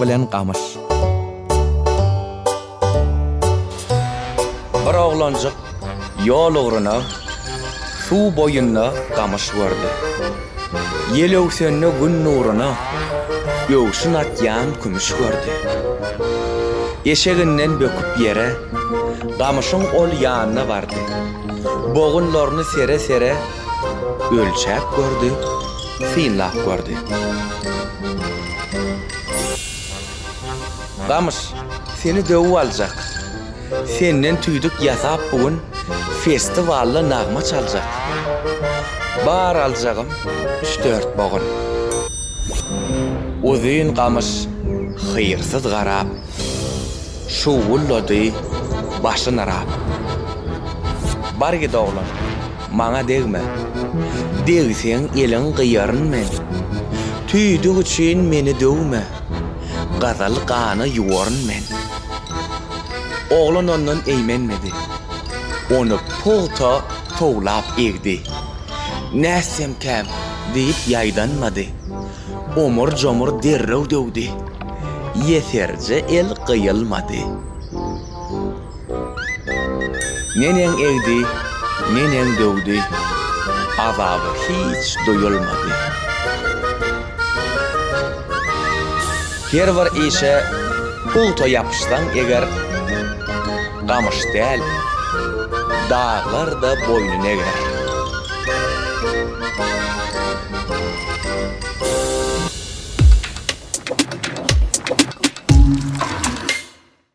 bilen Gamyş. Bir oglanjyk ýol ugruna suw boýuna Gamyş gördi. Ýel öwsenine gün nuruna ýöwşün atýan kümüş gördi. Eşeginden böküp ýere Gamyşyň ol ýanyna bardy. Bogunlaryny sere-sere ölçäp gördü, finlap gördü. Gamyş, seni döwüp aljak. Senden tüýdük ýasap bugün festivalda nagma çaljak. Bar aljagym 3-4 bogun. Uzyn Gamyş hyrsyz garap, şuwullady, başyny arap. Bar git oglan, maňa degme. Degseň eliň gyýaryn men. Tüýdük üçin meni döwme. Gazal gany ýuwaryn men. Oglan ondan eýmenmedi. Onu pugta towlap egdi. Näsem käm diýip ýaýdanmady. Omur jomur derrew döwdi. Ýeterje el gyýylmady. Neneň egdi, neneň döwdi. Azaby hiç doýulmady. Her bir işe pugta ýapyşsan eger Gamyş däl, daglarda boýnun eger.